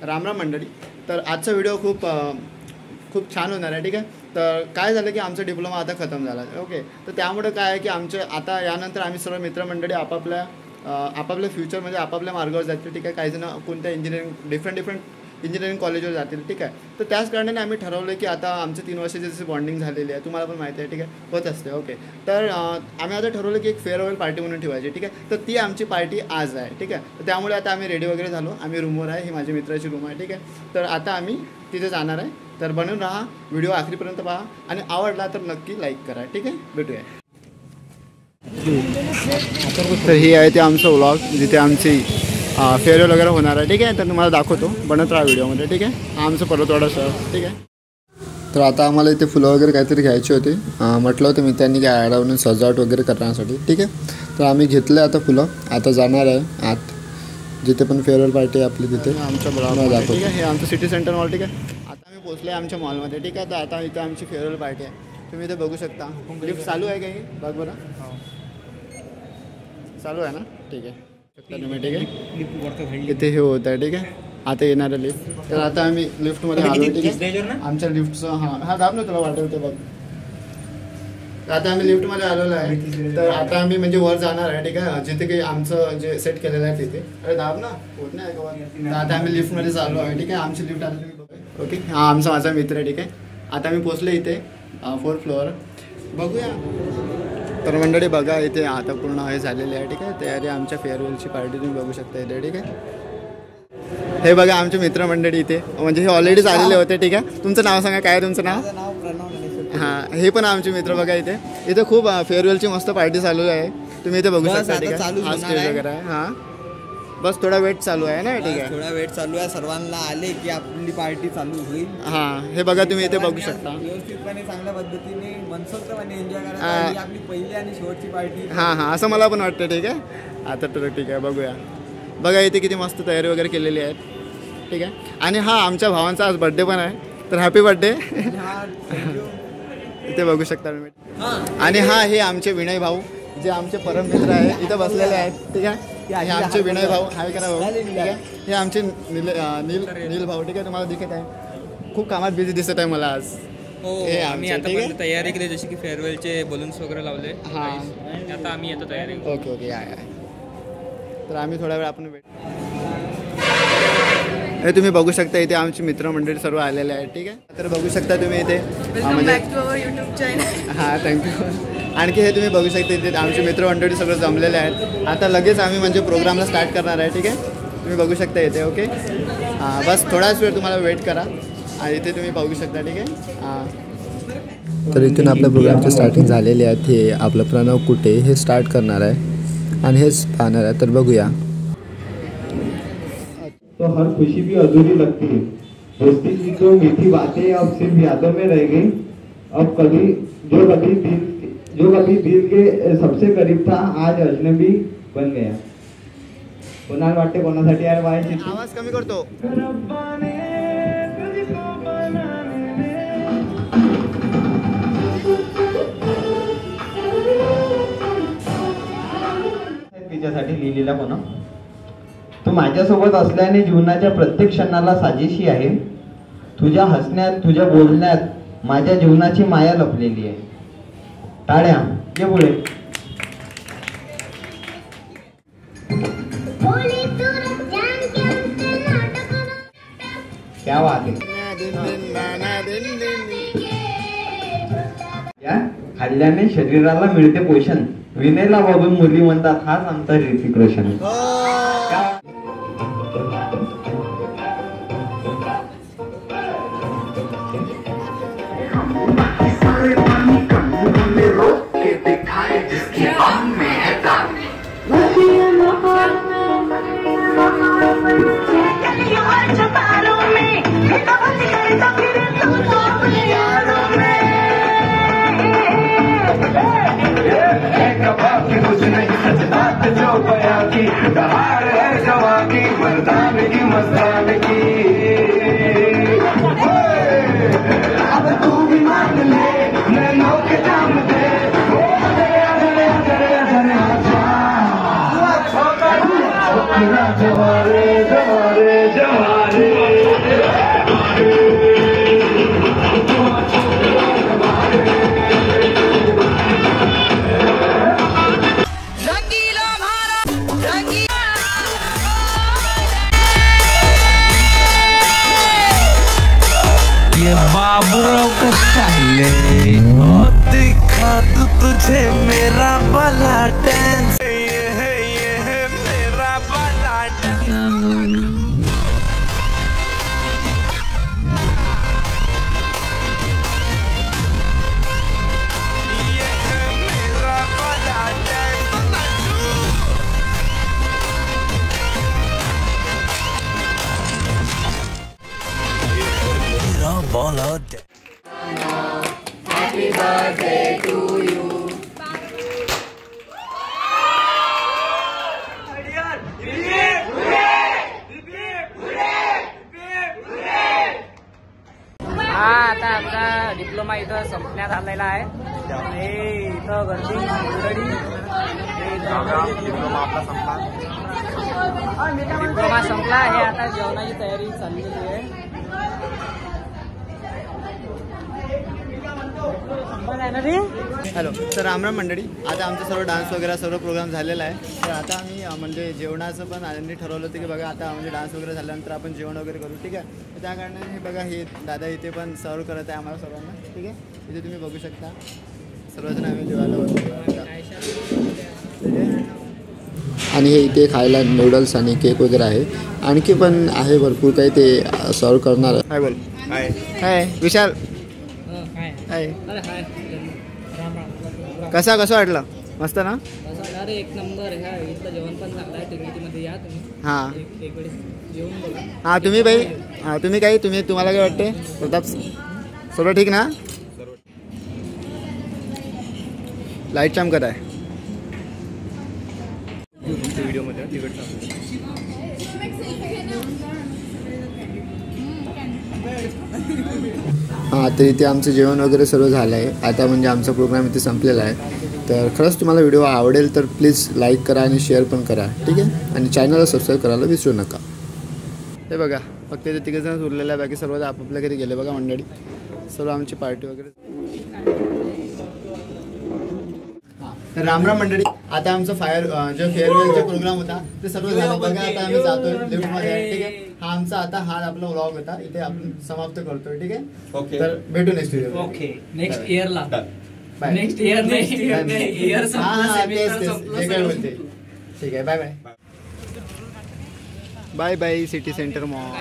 राम राम मंडळी. तर आजचा व्हिडिओ खूप छान होणार आहे. ठीक आहे. तर काय झालं की आमचा डिप्लोमा आता खतम झाला. ओके. तर त्यामुळे काय आहे की आमचे आता यानंतर आम्ही सर्व मित्रमंडळी आपापल्या फ्युचर म्हणजे आपापल्या मार्गावर जातील. ठीक आहे. काही जण कोणत्या डिफरंट इंजिनिअरिंग कॉलेजवर जातील. ठीक आहे. तर त्याच कारणाने आम्ही ठरवलं की आता आमचे 3 वर्षाची जशी बॉन्डिंग झालेली आहे, तुम्हाला पण माहिती आहे. ठीक आहे. होत असते. ओके. तर आम्ही आता ठरवलं की एक फेअरवेल पार्टी म्हणून ठेवायची. ठीक आहे. तर ती आमची पार्टी आज आहे. ठीक आहे. तर त्यामुळे आता आम्ही रेडी वगैरे झालो. आम्ही रूमवर आहे. ही माझ्या मित्राची रूम आहे. ठीक आहे. तर आता आम्ही तिथे जाणार आहे. तर बनून राहा, व्हिडिओ आखरीपर्यंत पहा आणि आवडला तर नक्की लाईक करा. ठीक आहे. भेटूया. तर ही आहे ते आमचं व्लॉग जिथे आमची फेअरवेल वगैरे होणार आहे. ठीक आहे. तर तुम्हाला दाखवतो, बनत राहा व्हिडिओमध्ये. ठीक आहे. हा आमचं पर्वतवाडा शहर. ठीक आहे. तर आता आम्हाला इथे फुलं वगैरे काहीतरी घ्यायची होती. म्हटलं होतं मी त्यांनी काय ॲडवून सजावट वगैरे करण्यासाठी. ठीक आहे. तर आम्ही घेतलं आता फुलं. आता जाणार आहे आत जिथे पण फेअरवेल पार्टी आपली तिथे आमच्या ब्लॉगमध्ये दाखवतो. ठीक आहे. हे आमचं सिटी सेंटर मॉल. ठीक आहे. आता आम्ही पोचलो आहे आमच्या मॉलमध्ये. ठीक आहे. तर आता इथे आमची फेअरवेल पार्टी आहे. तुम्ही इथे बघू शकता. लिफ्ट चालू आहे काही बघ बरं. चालू आहे ना. ठीक आहे. तुम्ही ठीक आहे. इथे हे होत आहे. ठीक आहे. आता येणार आहे लिफ्ट. तर आता आम्ही लिफ्टमध्ये आलो. ठीक आहे. आमच्या लिफ्टचं हा दाब ना तुला वाटेल ते बघ. तर आता आम्ही लिफ्टमध्ये आलेलो आहे. तर आता आम्ही म्हणजे वर जाणार आहे. ठीक आहे. जिथे काही आमचं जे सेट केलेलं आहे तिथे. अरे दाब ना होत नाही का. तर आता आम्ही लिफ्टमध्ये चाललो आहे. ठीक आहे. आमची लिफ्ट आता तुम्ही बघा. ओके. हा आमचा माझा मित्र आहे. ठीक आहे. आता आम्ही पोचलो इथे 4th फ्लोअर. बघूया. तर मंडळी बघा इथे आता पूर्ण हे झालेले आहे. ठीक आहे. तयारी आमच्या फेअरवेलची पार्टी तुम्ही बघू शकता इथे. ठीक आहे. हे बघा आमचे मित्रमंडळी इथे म्हणजे हे ऑलरेडीच आलेले होते. ठीक आहे. तुमचं नाव सांगा. काय आहे तुमचं नाव? हां. हे पण आमचे मित्र बघा इथे खूप फेअरवेलची मस्त पार्टी चालू आहे. तुम्ही इथे बघू शकता. ठीक आहे. हा स्टेज वगैरे आहे. हां बस थोडा वेट चालू आहे ना. ठीक आहे. थोडा वेट चालू आहे. सर्वांना आले की आपली पार्टी चालू होईल. हां. हे बघा तुम्ही इथे बघू शकता. व्यवस्थितपणे चांगल्या पद्धतीने मनसोक्तपणे एन्जॉय करायला आपली पहिली आणि शेवटची पार्टी. हां असं मला पण वाटतं. ठीक आहे. आता तर ठीक आहे. बघूया. बघा इथे किती मस्त तयारी वगैरे केलेली आहे. ठीक आहे. आणि हा आमच्या भावांचा आज बड्डे पण आहे. तर हॅपी बड्डे. इथे बघू शकता तुम्ही. आणि हा हे आमचे विनय भाऊ जे आमचे परम मित्र आहे इथं बसलेले आहेत. ठीक आहे. हे आमचे विनय भाऊ. हाय करा भाऊ. ठीक आहे. हे आमचे नील भाऊ. ठीक आहे. तुम्हाला दिसत आहे खूप कामात बिझी दिसत आहे मला आज. हे आम्ही आता तयारी केली जशी की फेअरवेलचे बलून्स वगैरे लावले. हां आता आम्ही आता तयारी. ओके या. तर आम्ही थोडा वेळ आपण वेट. हे तुम्ही बघू शकता इथे आमची मित्रमंडळी सर्व आलेले आहेत. ठीक आहे. तर बघू शकता तुम्ही इथे म्हणजे हां थँक्यू. आणखी हे तुम्ही बघू शकता इथे आमचे मित्रमंडळी सगळं जमलेले आहेत. आता लगेच आम्ही म्हणजे प्रोग्रामला स्टार्ट करणार आहे. ठीक आहे. तुम्ही बघू शकता इथे. ओके. हां बस थोडाच वेळ तुम्हाला वेट करा आणि इथे तुम्ही बघू शकता. ठीक आहे. हां. तर इथून आपल्या प्रोग्रामची स्टार्टिंग झालेली आहे. हे आपलं प्रणव कुटे हे स्टार्ट करणार आहे आणि हेच पाहणार आहे. तर बघूया. तो हर खुशी भी अधूरी लगती है. दोस्ती की जो मीठी बातें अब सिर्फ यादों में रह गई. अब जो कभी दिल के सबसे करीब था आज अजनबी बन गया. कोणाला वाटते कोणासाठी आहे व्हायची. आवाज कमी करतो. तिच्यासाठी लिहिलेला कोणा. तू माझ्यासोबत असल्याने जीवनाच्या प्रत्येक क्षणाला साजेशी आहे. तुझ्या हसण्यात तुझ्या बोलण्यात माझ्या जीवनाची माया लपलेली आहे. टाळ्या ये पुढे. क्या बात आहे. या खाल्ल्याने शरीराला मिळते पोषण. विनेला बघून मुली म्हणतात हाच आमचा ऋतिक रोशन. मर्दान की मस्तान की बाबूराव का साले दिखा दू तुझे मेरा वाला डांस ये है मेरा वाला dance Happy birthday to you. हा आता आमचा डिप्लोमा इथं संपण्यात आलेला आहे. हे इथं गर्दी डिप्लोमा संपला. हे आता जेवणाची तयारी चाललेली आहे. हॅलो, तर रामराम मंडळी. आता आमचं सर्व डान्स वगैरे सर्व प्रोग्राम झालेला आहे. तर आता आम्ही म्हणजे जेवणाचं पण आम्ही ठरवलं होतं की बघा आता म्हणजे डान्स वगैरे झाल्यानंतर आपण जेवण वगैरे करू. ठीक आहे, तर त्या कारणाने हे बघा हे दादा इथे पण सर्व करत आहे आम्हाला सर्वांना. ठीक आहे, इथे तुम्ही बघू शकता सर्वजण आम्ही जेवायला बसतो. आणि हे इथे खायला नूडल्स आणि केक वगैरे आहे. आणखी पण आहे भरपूर काही ते सर्व करणार. हाय बोल. हाय हाय विशाल. हाय. कसं वाटलं? मस्त ना? अरे एक नंबर. ह्या इथलं जेवण पण चांगलं आहे. टिकीमध्ये या तुम्ही. हां एक वेळेस जेवून बघा. हां तुम्ही बाई. हां तुम्ही काही तुम्हाला काय वाटते प्रताप? सर्व ठीक ना? लाईट चमकत आहे. व्हिडिओमध्ये हां, तर इथे आमचं जेवण वगैरे सर्व झालं आहे. आता म्हणजे आमचा प्रोग्राम इथे संपलेला आहे. तर खरंच तुम्हाला व्हिडिओ आवडेल तर प्लीज लाईक करा आणि शेअर पण करा. ठीक आहे, आणि चॅनलला सबस्क्राईब करायला विसरू नका. हे बघा फक्त इथे तिघजणच उरलेलं आहे. बाकी सर्व आपापल्या घरी गेले बघा मंडळी. सर्व आमची पार्टी वगैरे. तर रामराम मंडळी. आता आमचा जो फेअरवेलचा प्रोग्राम होता ते सर्व झालं बघा. आता आम्ही जातोय लिफ्टमध्ये. ठीक आहे, हा आमचा आता आपला व्लॉग होता इथे आपण समाप्त करतोय. ठीक आहे, ओके. तर भेटू नेक्स्ट व्हिडिओ. ओके, नेक्स्ट इयरला. बाय. नेक्स्ट इयर बोलते. ठीक आहे, bye bye. Bye bye city centre mall.